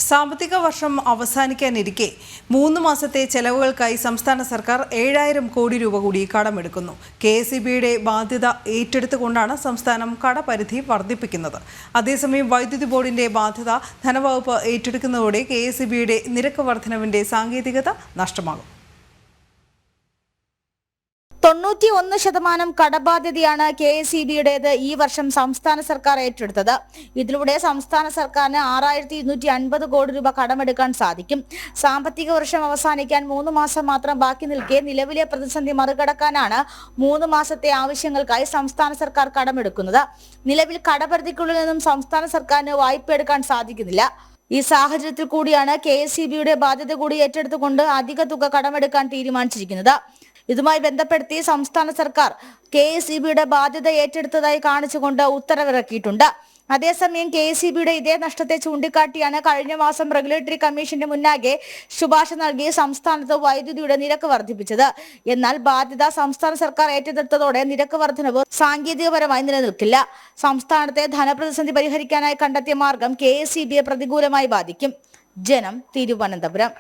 സാമ്പത്തിക വർഷം അവസാനിക്കാനിരിക്കെ 3 മാസത്തെ ചെലവുകൾക്കായി സംസ്ഥാന സർക്കാർ 7000 കോടി രൂപ കൂടി കടമെടുക്കുന്നു. KSEBയുടെ ബാധ്യത ഏറ്റെടുത്തുകൊണ്ടാണ് സംസ്ഥാനം കടപരിധി വർദ്ധിപ്പിക്കുന്നത്. അതേസമയം വൈദ്യുതി ബോർഡിന്റെ ബാധ്യത ധനവകുപ്പ് ഏറ്റെടുക്കുന്നതോടെ KSEBയുടെ നിരക്ക് വർധനവിന്റെ സാങ്കേതികത നഷ്ടമാകും. 91% കടബാധ്യതയാണ് KSEBയുടേത് ഈ വർഷം സംസ്ഥാന സർക്കാർ ഏറ്റെടുത്തത്. ഇതിലൂടെ സംസ്ഥാന സർക്കാരിന് 6250 കോടി രൂപ കടമെടുക്കാൻ സാധിക്കും. സാമ്പത്തിക വർഷം അവസാനിക്കാൻ 3 മാസം മാത്രം ബാക്കി നിൽക്കെ നിലവിലെ പ്രതിസന്ധി മറികടക്കാനാണ് 3 മാസത്തെ ആവശ്യങ്ങൾക്കായി സംസ്ഥാന സർക്കാർ കടമെടുക്കുന്നത്. നിലവിൽ കടപരിധിക്കുള്ളിൽ നിന്നും സംസ്ഥാന സർക്കാരിന് വായ്പ എടുക്കാൻ സാധിക്കുന്നില്ല. ഈ സാഹചര്യത്തിൽ കൂടിയാണ് KSEBയുടെ ബാധ്യത കൂടി ഏറ്റെടുത്തുകൊണ്ട് അധിക തുക കടമെടുക്കാൻ തീരുമാനിച്ചിരിക്കുന്നത്. ഇതുമായി ബന്ധപ്പെടുത്തി സംസ്ഥാന സർക്കാർ KSEBയുടെ ബാധ്യത ഏറ്റെടുത്തതായി കാണിച്ചുകൊണ്ട് ഉത്തരവിറക്കിയിട്ടുണ്ട്. അതേസമയം KSEBയുടെ ഇതേ നഷ്ടത്തെ ചൂണ്ടിക്കാട്ടിയാണ് കഴിഞ്ഞ മാസം റെഗുലേറ്ററി കമ്മീഷന്റെ മുന്നാകെ ശുപാർശ നൽകി സംസ്ഥാനത്ത് വൈദ്യുതിയുടെ നിരക്ക് വർദ്ധിപ്പിച്ചത്. എന്നാൽ ബാധ്യത സംസ്ഥാന സർക്കാർ ഏറ്റെടുത്തതോടെ നിരക്ക് വർധനവ് സാങ്കേതികപരമായി നിലനിൽക്കില്ല. സംസ്ഥാനത്തെ ധനപ്രതിസന്ധി പരിഹരിക്കാനായി കണ്ടെത്തിയ മാർഗം KSEBയെ പ്രതികൂലമായി ബാധിക്കും. ജനം, തിരുവനന്തപുരം.